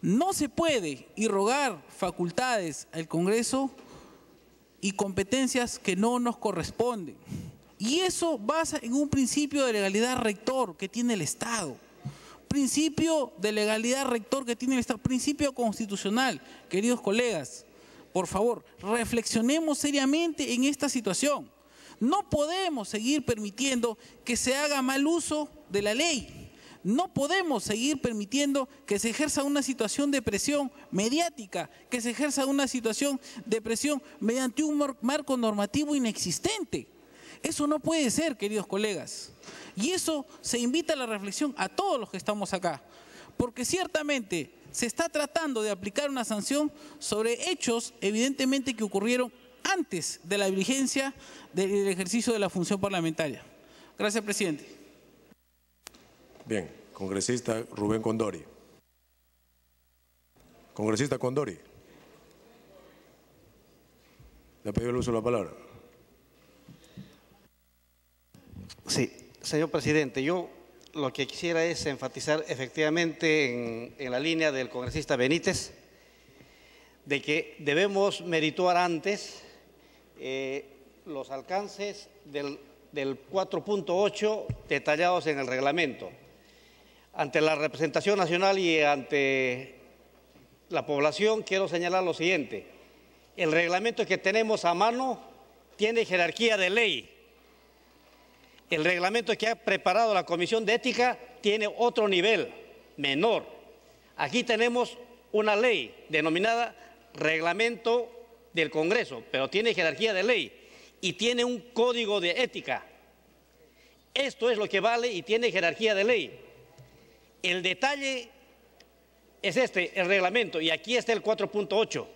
Speaker 9: no se puede irrogar facultades al Congreso y competencias que no nos corresponden. Y eso basa en un principio de legalidad rector que tiene el Estado. Principio de legalidad rector que tiene el Estado, principio constitucional. Queridos colegas, por favor, reflexionemos seriamente en esta situación. No podemos seguir permitiendo que se haga mal uso de la ley. No podemos seguir permitiendo que se ejerza una situación de presión mediática, que se ejerza una situación de presión mediante un marco normativo inexistente. Eso no puede ser, queridos colegas. Y eso se invita a la reflexión a todos los que estamos acá. Porque ciertamente se está tratando de aplicar una sanción sobre hechos evidentemente que ocurrieron antes de la vigencia del ejercicio de la función parlamentaria. Gracias, presidente.
Speaker 3: Bien, congresista Rubén Condori. Congresista Condori. ¿Le ha pedido el uso de la palabra?
Speaker 10: Sí, señor presidente, yo lo que quisiera es enfatizar efectivamente en la línea del congresista Benítez, de que debemos merituar antes los alcances del 4.8 detallados en el reglamento. Ante la representación nacional y ante la población quiero señalar lo siguiente. El reglamento que tenemos a mano tiene jerarquía de ley. El reglamento que ha preparado la Comisión de Ética tiene otro nivel, menor. Aquí tenemos una ley denominada Reglamento del Congreso, pero tiene jerarquía de ley y tiene un código de ética. Esto es lo que vale y tiene jerarquía de ley. El detalle es este, el reglamento, y aquí está el 4.8.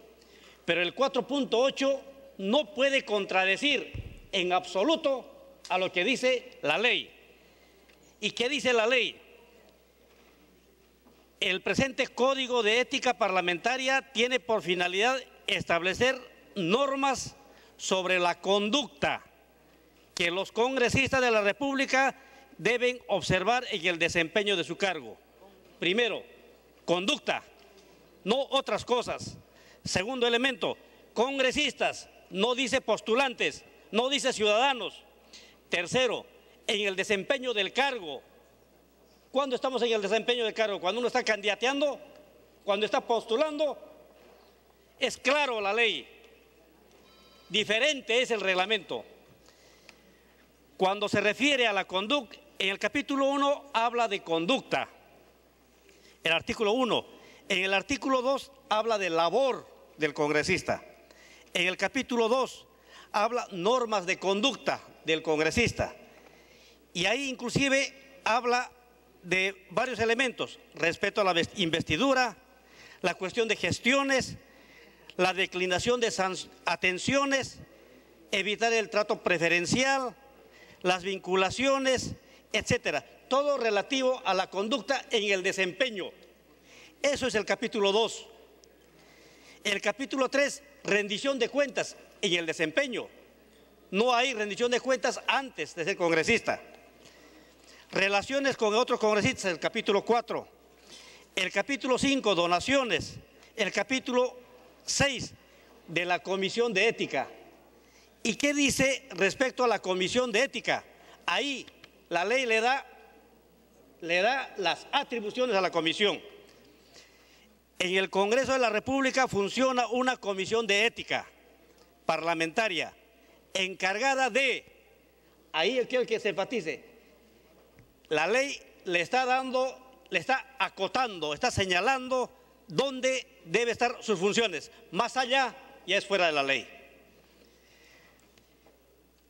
Speaker 10: Pero el 4.8 no puede contradecir en absoluto a lo que dice la ley. ¿Y qué dice la ley? El presente Código de Ética Parlamentaria tiene por finalidad establecer normas sobre la conducta que los congresistas de la República deben observar en el desempeño de su cargo. Primero, conducta, no otras cosas. Segundo elemento, congresistas, no dice postulantes, no dice ciudadanos. Tercero, en el desempeño del cargo. ¿Cuándo estamos en el desempeño del cargo? Cuando uno está candidateando, cuando está postulando. Es claro la ley. Diferente es el reglamento. Cuando se refiere a la conducta, en el capítulo 1 habla de conducta. El artículo 1. En el artículo 2 habla de labor del congresista. En el capítulo 2 habla normas de conducta del congresista. Y ahí inclusive habla de varios elementos, respeto a la investidura, la cuestión de gestiones, la declinación de atenciones, evitar el trato preferencial, las vinculaciones, etcétera. Todo relativo a la conducta en el desempeño. Eso es el capítulo 2. El capítulo 3, rendición de cuentas en el desempeño. No hay rendición de cuentas antes de ser congresista. Relaciones con otros congresistas, el capítulo 4. El capítulo 5, donaciones. El capítulo 6 de la Comisión de Ética. ¿Y qué dice respecto a la Comisión de Ética? Ahí la ley le da las atribuciones a la comisión. En el Congreso de la República funciona una Comisión de Ética parlamentaria encargada de, ahí quiero que se enfatice, la ley le está acotando, está señalando dónde debe estar sus funciones. Más allá ya es fuera de la ley.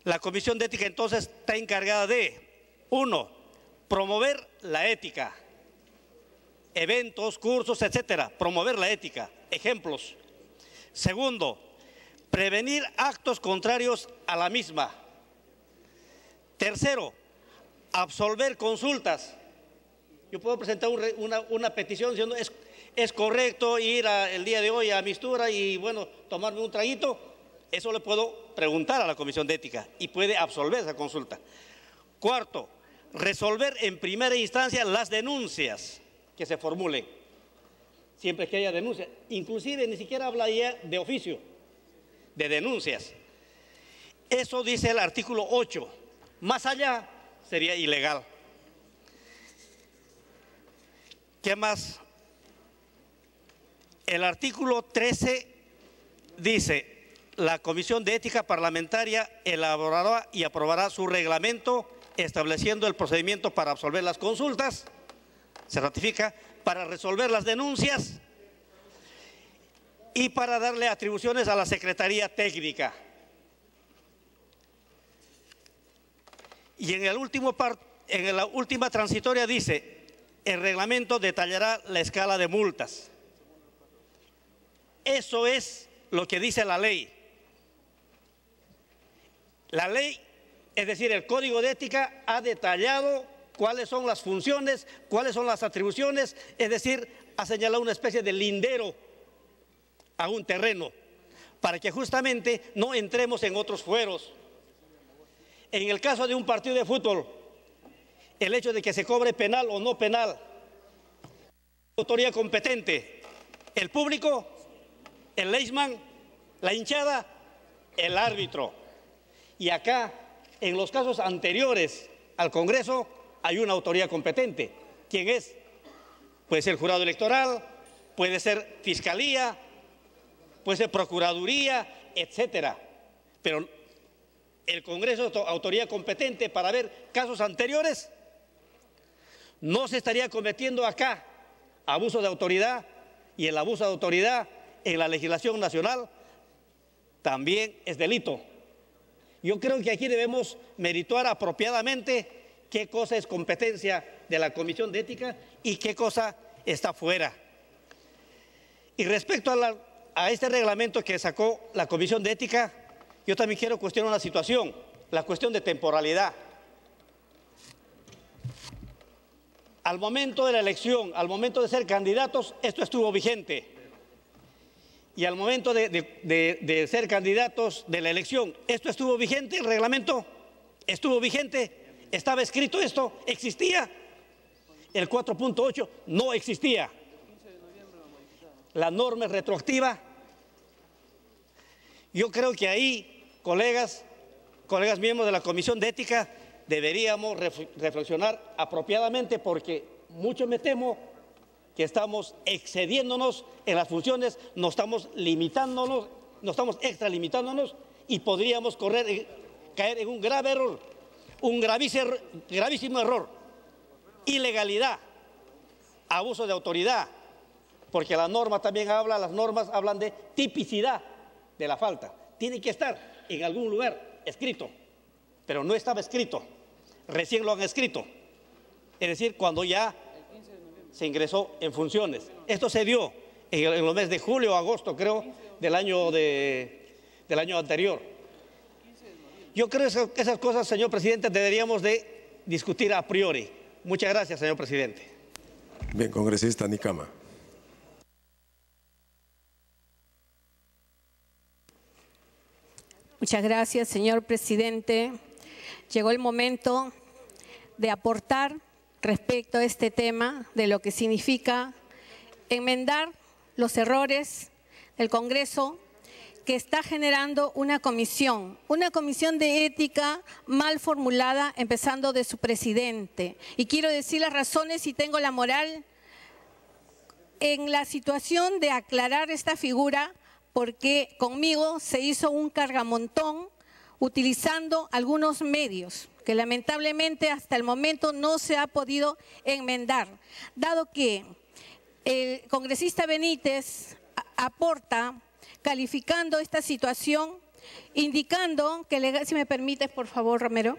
Speaker 10: La Comisión de Ética entonces está encargada de, 1, promover la ética, eventos, cursos, etcétera, promover la ética, ejemplos. Segundo, prevenir actos contrarios a la misma. Tercero, absolver consultas. Yo puedo presentar una petición diciendo es correcto ir el día de hoy a Mistura y, bueno, tomarme un traguito. Eso le puedo preguntar a la Comisión de Ética y puede absolver esa consulta. Cuarto, resolver en primera instancia las denuncias que se formulen, siempre que haya denuncias. Inclusive ni siquiera habla ya de oficio, de denuncias. Eso dice el artículo 8. Más allá sería ilegal. ¿Qué más? El artículo 13 dice: la Comisión de Ética Parlamentaria elaborará y aprobará su reglamento estableciendo el procedimiento para absolver las consultas, se ratifica, para resolver las denuncias y para darle atribuciones a la Secretaría Técnica. Y en la última transitoria dice: el reglamento detallará la escala de multas. Eso es lo que dice la ley. La ley, es decir, el Código de Ética ha detallado cuáles son las funciones, cuáles son las atribuciones, es decir, ha señalado una especie de lindero a un terreno para que justamente no entremos en otros fueros. En el caso de un partido de fútbol, el hecho de que se cobre penal o no penal, autoridad competente, el público, el linesman, la hinchada, el árbitro. Y acá, en los casos anteriores al Congreso, hay una autoridad competente. ¿Quién es? Puede ser el jurado electoral, puede ser Fiscalía, puede ser Procuraduría, etcétera. Pero el Congreso es autoridad competente para ver casos anteriores. No se estaría cometiendo acá abuso de autoridad, y el abuso de autoridad en la legislación nacional también es delito. Yo creo que aquí debemos merituar apropiadamente qué cosa es competencia de la Comisión de Ética y qué cosa está fuera. Y respecto a este reglamento que sacó la Comisión de Ética, yo también quiero cuestionar una situación, la cuestión de temporalidad. Al momento de la elección, al momento de ser candidatos, esto estuvo vigente. Y al momento de ser candidatos de la elección, ¿esto estuvo vigente? ¿El reglamento estuvo vigente? ¿Estaba escrito esto? ¿Existía? El 4.8 no existía. La norma es retroactiva. Yo creo que ahí, colegas miembros de la Comisión de Ética, deberíamos reflexionar apropiadamente, porque mucho me temo que estamos excediéndonos en las funciones, nos estamos limitándonos, nos estamos extralimitándonos y podríamos caer en un grave error, un gravísimo error, ilegalidad, abuso de autoridad, porque la norma también las normas hablan de tipicidad de la falta. Tiene que estar en algún lugar escrito, pero no estaba escrito, recién lo han escrito, es decir, cuando ya se ingresó en funciones. Esto se dio en los meses de julio o agosto, creo, del año anterior. Yo creo que esas cosas, señor presidente, deberíamos de discutir a priori. Muchas gracias, señor presidente.
Speaker 3: Bien, congresista Nicama.
Speaker 11: Muchas gracias, señor presidente. Llegó el momento de aportar respecto a este tema de lo que significa enmendar los errores del Congreso, que está generando una comisión de ética mal formulada, empezando de su presidente. Y quiero decir las razones, si tengo la moral, en la situación de aclarar esta figura, porque conmigo se hizo un cargamontón utilizando algunos medios que lamentablemente hasta el momento no se ha podido enmendar, dado que el congresista Benítez aporta calificando esta situación, indicando que, si me permites por favor Romero,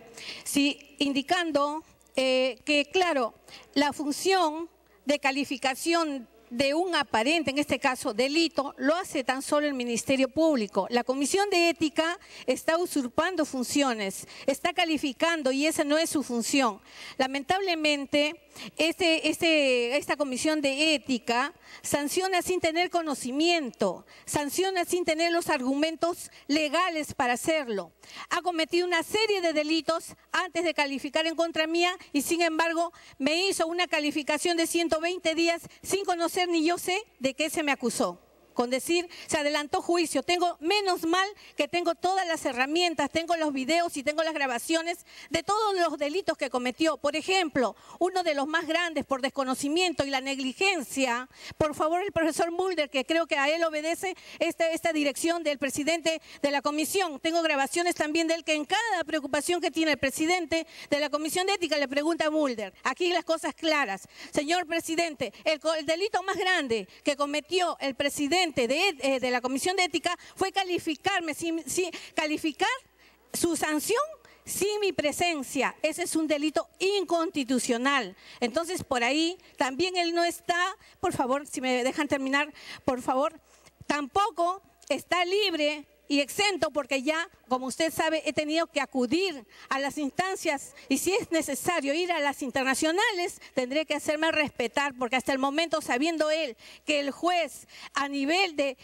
Speaker 11: indicando que claro, la función de calificación de un aparente, en este caso, delito, lo hace tan solo el Ministerio Público. La Comisión de Ética está usurpando funciones, está calificando y esa no es su función. Lamentablemente, esta Comisión de Ética sanciona sin tener conocimiento, sanciona sin tener los argumentos legales para hacerlo. Ha cometido una serie de delitos antes de calificar en contra mía y sin embargo me hizo una calificación de 120 días sin conocer ni yo sé de qué se me acusó. Con decir, se adelantó juicio. Menos mal que tengo todas las herramientas, tengo los videos y tengo las grabaciones de todos los delitos que cometió. Por ejemplo, uno de los más grandes por desconocimiento y la negligencia. Por favor, el profesor Mulder, que creo que a él obedece esta dirección del presidente de la comisión. Tengo grabaciones también de él que en cada preocupación que tiene el presidente de la Comisión de Ética le pregunta a Mulder. Aquí las cosas claras. Señor presidente, el delito más grande que cometió el presidente de la Comisión de Ética fue calificar su sanción sin mi presencia. Ese es un delito inconstitucional. Entonces, por ahí también él no está, por favor, si me dejan terminar, por favor, tampoco está libre y exento porque ya, como usted sabe, he tenido que acudir a las instancias y si es necesario ir a las internacionales, tendré que hacerme respetar porque hasta el momento, sabiendo él que el juez a nivel de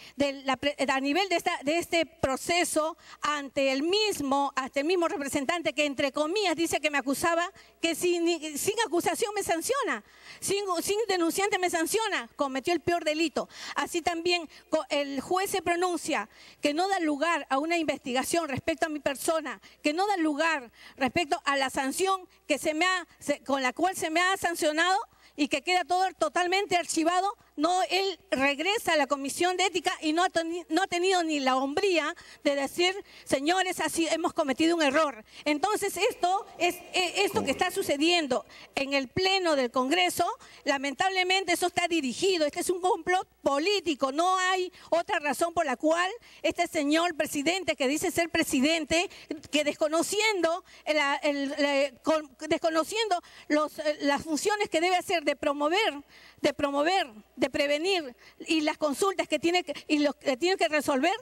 Speaker 11: este proceso ante el mismo representante que entre comillas dice que me acusaba, que sin acusación me sanciona, sin denunciante me sanciona, cometió el peor delito. Así también el juez se pronuncia que no da lugar a una investigación respecto a mi persona, que no da lugar respecto a la sanción con la cual se me ha sancionado y que queda todo totalmente archivado. No, él regresa a la Comisión de Ética y no ha tenido ni la hombría de decir, señores, así hemos cometido un error. Entonces esto que está sucediendo en el Pleno del Congreso, lamentablemente eso está dirigido, este es un complot político, no hay otra razón por la cual este señor presidente que dice ser presidente, que desconociendo las funciones que debe hacer de promover, de prevenir y las consultas que tiene que resolver,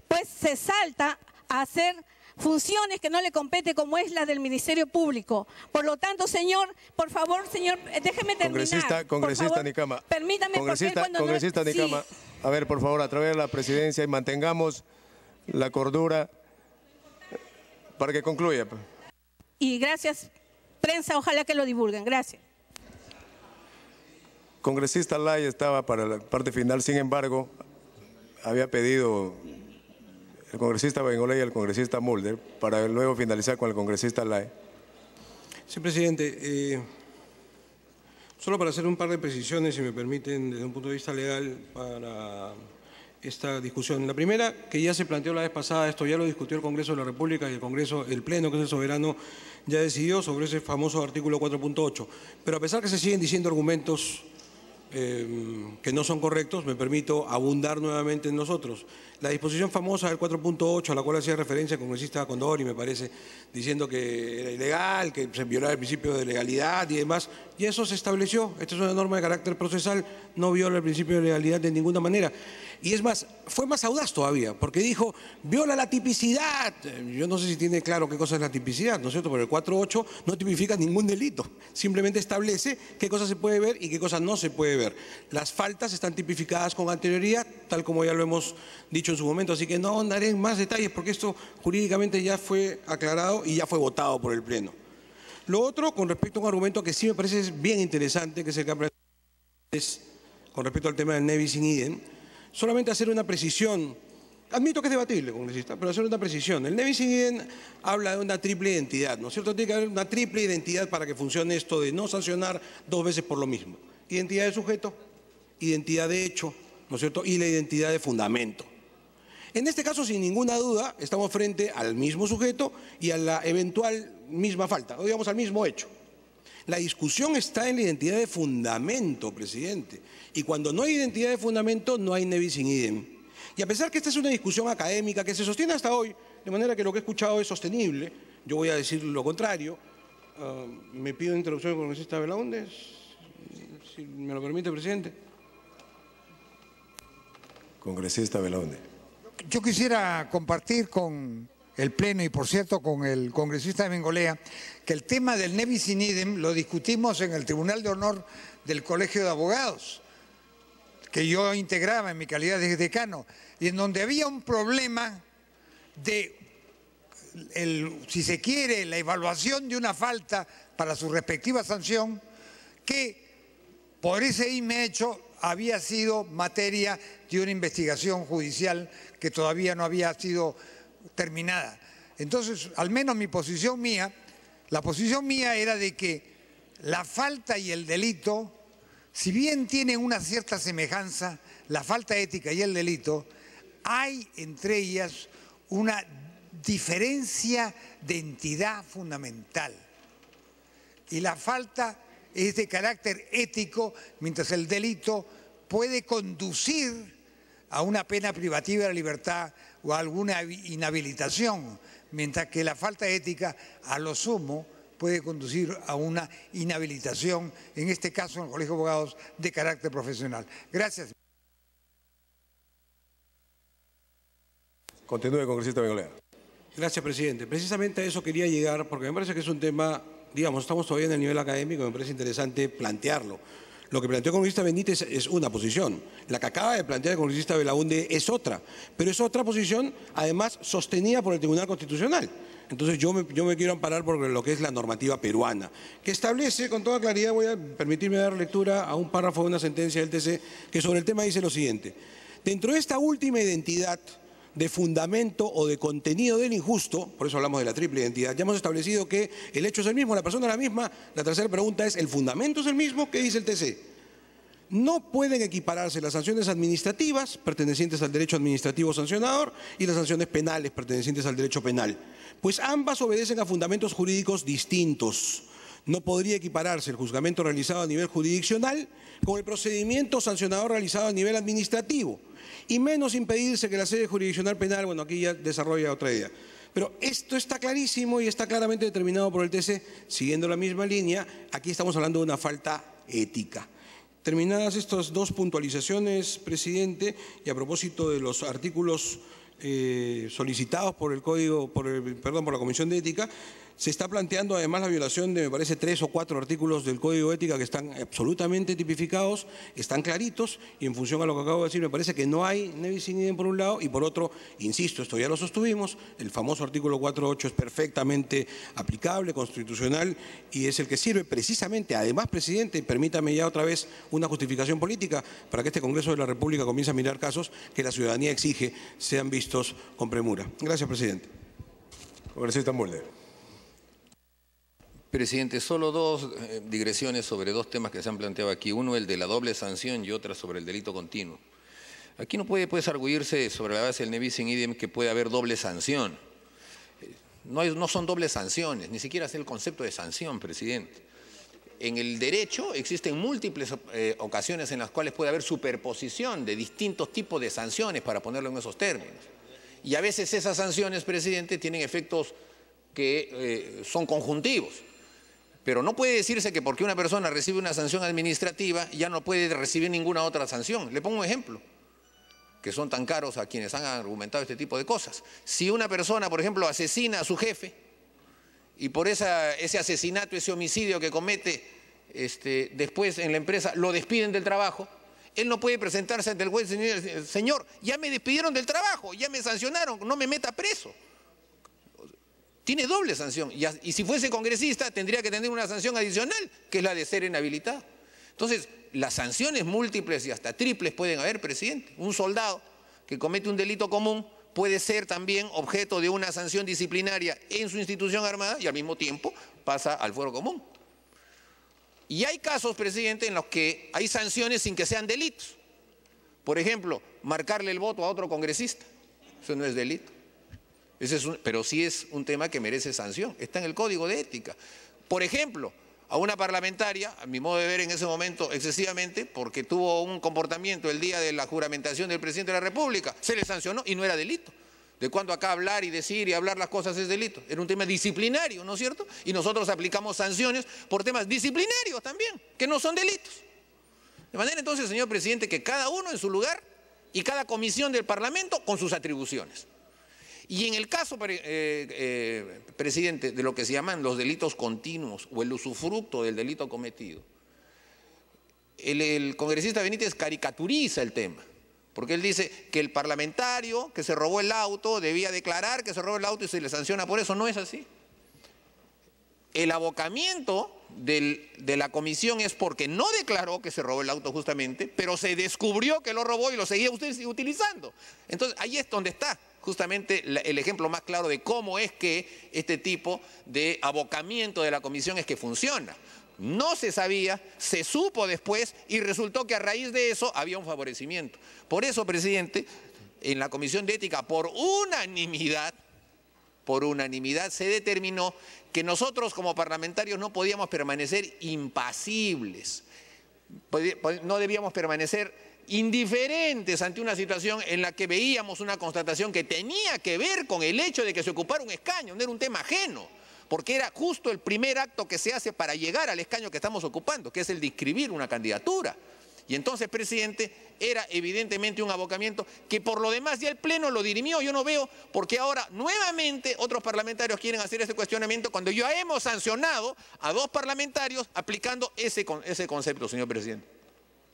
Speaker 11: pues se salta a hacer funciones que no le compete como es la del Ministerio Público. Por lo tanto, señor, por favor, señor, déjeme terminar.
Speaker 3: Congresista Nicama.
Speaker 11: Permítame,
Speaker 3: congresista Nicama. Sí. A ver, por favor, a través de la presidencia y mantengamos la cordura para que concluya.
Speaker 11: Y gracias, prensa, ojalá que lo divulguen. Gracias.
Speaker 3: Congresista Lay estaba para la parte final, sin embargo, había pedido el congresista Bengolea y el congresista Mulder para luego finalizar con el congresista Lay.
Speaker 12: Sí, presidente. Solo para hacer un par de precisiones, si me permiten, desde un punto de vista legal, para esta discusión. La primera, que ya se planteó la vez pasada, esto ya lo discutió el Congreso de la República y el Pleno, que es el soberano, ya decidió sobre ese famoso artículo 4.8. Pero a pesar que se siguen diciendo argumentos que no son correctos, me permito abundar nuevamente en nosotros. La disposición famosa del 4.8, a la cual hacía referencia el congresista Condori, me parece, diciendo que era ilegal, que se violaba el principio de legalidad y demás, y eso se estableció. Esta es una norma de carácter procesal, no viola el principio de legalidad de ninguna manera. Y es más, fue más audaz todavía, porque dijo, viola la tipicidad. Yo no sé si tiene claro qué cosa es la tipicidad, ¿no es cierto? Pero el 4.8 no tipifica ningún delito, simplemente establece qué cosa se puede ver y qué cosa no se puede ver. Las faltas están tipificadas con anterioridad, tal como ya lo hemos dicho en su momento, así que no ahondaré en más detalles porque esto jurídicamente ya fue aclarado y ya fue votado por el Pleno. Lo otro, con respecto a un argumento que sí me parece bien interesante, que es el que con respecto al tema del Nevis in idem, solamente hacer una precisión. Admito que es debatible, congresista, pero hacer una precisión. El Nevis in idem habla de una triple identidad, ¿no es cierto? Tiene que haber una triple identidad para que funcione esto de no sancionar dos veces por lo mismo. Identidad de sujeto, identidad de hecho, ¿no es cierto? Y la identidad de fundamento. En este caso, sin ninguna duda, estamos frente al mismo sujeto y a la eventual misma falta, o digamos al mismo hecho. La discusión está en la identidad de fundamento, presidente. Y cuando no hay identidad de fundamento, no hay Nevis in idem. Y a pesar que esta es una discusión académica que se sostiene hasta hoy, de manera que lo que he escuchado es sostenible, yo voy a decir lo contrario. Me pido interrupción con el congresista Belaúnde, si me lo permite, presidente.
Speaker 3: congresista Belaunde.
Speaker 7: Yo quisiera compartir con el Pleno y, por cierto, con el congresista de Bengolea, que el tema del nebis in idem lo discutimos en el Tribunal de Honor del Colegio de Abogados, que yo integraba en mi calidad de decano, y en donde había un problema de, si se quiere, la evaluación de una falta para su respectiva sanción, que por ese mismo hecho había sido materia de una investigación judicial que todavía no había sido terminada. Entonces, al menos la posición mía era de que la falta y el delito, si bien tienen una cierta semejanza, la falta ética y el delito, hay entre ellas una diferencia de entidad fundamental. Y la falta es de carácter ético, mientras el delito puede conducir a una pena privativa de la libertad o a alguna inhabilitación, mientras que la falta ética, a lo sumo, puede conducir a una inhabilitación, en este caso en el Colegio de Abogados, de carácter profesional. Gracias.
Speaker 3: Continúe, congresista Bengolea.
Speaker 12: Gracias, presidente. Precisamente a eso quería llegar, porque me parece que es un tema, digamos, estamos todavía en el nivel académico, me parece interesante plantearlo. Lo que planteó el congresista Benítez es una posición. La que acaba de plantear el congresista Belaunde es otra. Pero es otra posición, además, sostenida por el Tribunal Constitucional. Entonces yo me quiero amparar por lo que es la normativa peruana, que establece con toda claridad, voy a permitirme dar lectura a un párrafo de una sentencia del TC, que sobre el tema dice lo siguiente. Dentro de esta última identidad de fundamento o de contenido del injusto, por eso hablamos de la triple identidad, ya hemos establecido que el hecho es el mismo, la persona es la misma. La tercera pregunta es, ¿el fundamento es el mismo? ¿Qué dice el TC? No pueden equipararse las sanciones administrativas pertenecientes al derecho administrativo sancionador y las sanciones penales pertenecientes al derecho penal, pues ambas obedecen a fundamentos jurídicos distintos. No podría equipararse el juzgamento realizado a nivel jurisdiccional con el procedimiento sancionador realizado a nivel administrativo, y menos impedirse que la sede jurisdiccional penal, bueno, aquí ya desarrolla otra idea. Pero esto está clarísimo y está claramente determinado por el TC, siguiendo la misma línea. Aquí estamos hablando de una falta ética. Terminadas estas dos puntualizaciones, presidente, y a propósito de los artículos solicitados por la Comisión de Ética, se está planteando además la violación de, me parece, 3 o 4 artículos del Código de Ética que están absolutamente tipificados, están claritos, y en función a lo que acabo de decir, me parece que no hay nebis in idem por un lado, y por otro, insisto, esto ya lo sostuvimos, el famoso artículo 4.8 es perfectamente aplicable, constitucional, y es el que sirve precisamente, además, presidente, permítame ya otra vez una justificación política para que este Congreso de la República comience a mirar casos que la ciudadanía exige sean vistos con premura. Gracias, presidente.
Speaker 3: Congresista Mulder.
Speaker 5: Presidente, solo dos digresiones sobre dos temas que se han planteado aquí. Uno, el de la doble sanción, y otra sobre el delito continuo. Aquí no puede arguirse sobre la base del nebis in idem que puede haber doble sanción. No son dobles sanciones, ni siquiera es el concepto de sanción, presidente. En el derecho existen múltiples ocasiones en las cuales puede haber superposición de distintos tipos de sanciones, para ponerlo en esos términos. Y a veces esas sanciones, presidente, tienen efectos que son conjuntivos. Pero no puede decirse que porque una persona recibe una sanción administrativa ya no puede recibir ninguna otra sanción. Le pongo un ejemplo, que son tan caros a quienes han argumentado este tipo de cosas. Si una persona, por ejemplo, asesina a su jefe y por ese asesinato, ese homicidio que comete, después en la empresa lo despiden del trabajo, él no puede presentarse ante el juez y decir, señor, ya me despidieron del trabajo, ya me sancionaron, no me meta preso. Tiene doble sanción, y si fuese congresista tendría que tener una sanción adicional, que es la de ser inhabilitado. Entonces, las sanciones múltiples y hasta triples pueden haber, presidente. Un soldado que comete un delito común puede ser también objeto de una sanción disciplinaria en su institución armada y al mismo tiempo pasa al fuero común. Y hay casos, presidente, en los que hay sanciones sin que sean delitos. Por ejemplo, marcarle el voto a otro congresista, eso no es delito. Pero sí es un tema que merece sanción, está en el Código de Ética. Por ejemplo, a una parlamentaria, a mi modo de ver en ese momento excesivamente, porque tuvo un comportamiento el día de la juramentación del presidente de la República, se le sancionó y no era delito. ¿De cuándo acá hablar y decir y hablar las cosas es delito? Era un tema disciplinario, ¿no es cierto? Y nosotros aplicamos sanciones por temas disciplinarios también, que no son delitos. De manera entonces, señor presidente, que cada uno en su lugar y cada comisión del Parlamento con sus atribuciones. Y en el caso, presidente, de lo que se llaman los delitos continuos o el usufructo del delito cometido, el congresista Benítez caricaturiza el tema, porque él dice que el parlamentario que se robó el auto debía declarar que se robó el auto y se le sanciona por eso. No es así. El abocamiento de la comisión es porque no declaró que se robó el auto justamente, pero se descubrió que lo robó y lo seguía usted utilizando. Entonces ahí es donde está justamente el ejemplo más claro de cómo es que este tipo de abocamiento de la comisión es que funciona. No se sabía, se supo después y resultó que a raíz de eso había un favorecimiento. Por eso, presidente, en la Comisión de Ética, por unanimidad se determinó que nosotros como parlamentarios no podíamos permanecer impasibles, no debíamos permanecer indiferentes ante una situación en la que veíamos una constatación que tenía que ver con el hecho de que se ocupara un escaño, no era un tema ajeno, porque era justo el primer acto que se hace para llegar al escaño que estamos ocupando, que es el de inscribir una candidatura. Y entonces, presidente, era evidentemente un abocamiento que por lo demás ya el Pleno lo dirimió. Yo no veo por qué ahora nuevamente otros parlamentarios quieren hacer ese cuestionamiento cuando ya hemos sancionado a 2 parlamentarios aplicando ese concepto, señor presidente.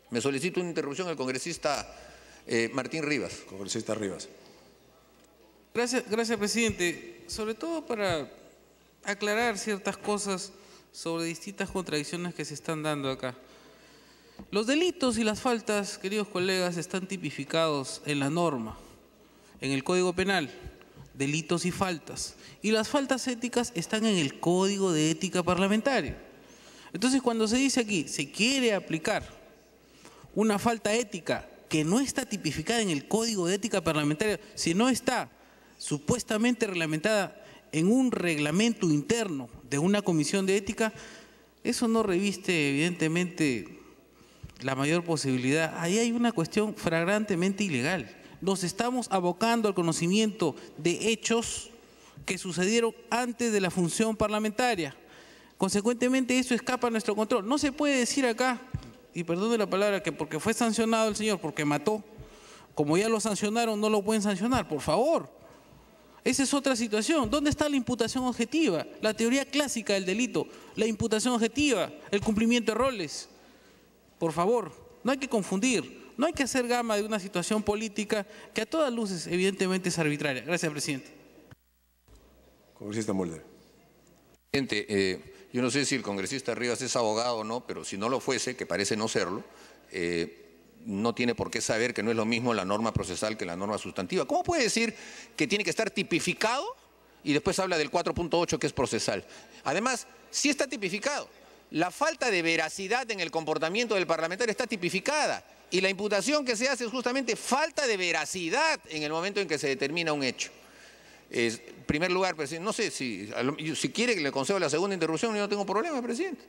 Speaker 5: Me solicito una interrupción al congresista Martín Rivas.
Speaker 3: Congresista Rivas.
Speaker 9: Gracias, presidente. Sobre todo para aclarar ciertas cosas sobre distintas contradicciones que se están dando acá. Los delitos y las faltas, queridos colegas, están tipificados en la norma, en el Código Penal, delitos y faltas. Y las faltas éticas están en el Código de Ética Parlamentaria. Entonces, cuando se dice aquí, se quiere aplicar una falta ética que no está tipificada en el Código de Ética Parlamentaria, si no está supuestamente reglamentada en un reglamento interno de una comisión de ética, eso no reviste evidentemente la mayor posibilidad. Ahí hay una cuestión flagrantemente ilegal. Nos estamos abocando al conocimiento de hechos que sucedieron antes de la función parlamentaria. Consecuentemente, eso escapa a nuestro control. No se puede decir acá, y perdone la palabra, que porque fue sancionado el señor, porque mató, como ya lo sancionaron, no lo pueden sancionar, por favor. Esa es otra situación. ¿Dónde está la imputación objetiva? La teoría clásica del delito, la imputación objetiva, el cumplimiento de roles. Por favor, no hay que confundir, no hay que hacer gama de una situación política que a todas luces evidentemente es arbitraria. Gracias, presidente.
Speaker 3: Congresista Mulder.
Speaker 5: Presidente, yo no sé si el congresista Rivas es abogado o no, pero si no lo fuese, que parece no serlo, no tiene por qué saber que no es lo mismo la norma procesal que la norma sustantiva. ¿Cómo puede decir que tiene que estar tipificado y después habla del 4.8 que es procesal? Además, sí está tipificado. La falta de veracidad en el comportamiento del parlamentario está tipificada y la imputación que se hace es justamente falta de veracidad en el momento en que se determina un hecho. En primer lugar, presidente, no sé si quiere que le concedo la segunda interrupción, yo no tengo problema, presidente.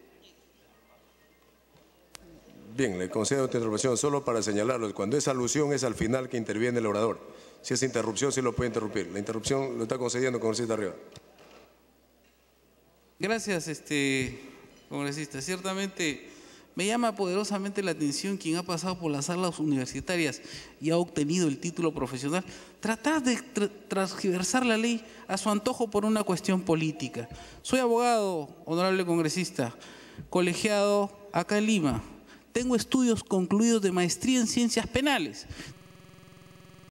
Speaker 3: Bien, le concedo esta interrupción solo para señalarlo. Cuando es alusión es al final que interviene el orador. Si es interrupción, sí lo puede interrumpir. La interrupción lo está concediendo el congresista arriba.
Speaker 9: Gracias, congresista. Ciertamente me llama poderosamente la atención quien ha pasado por las aulas universitarias y ha obtenido el título profesional, tratar de transgiversar la ley a su antojo por una cuestión política. Soy abogado, honorable congresista, colegiado acá en Lima. Tengo estudios concluidos de maestría en ciencias penales.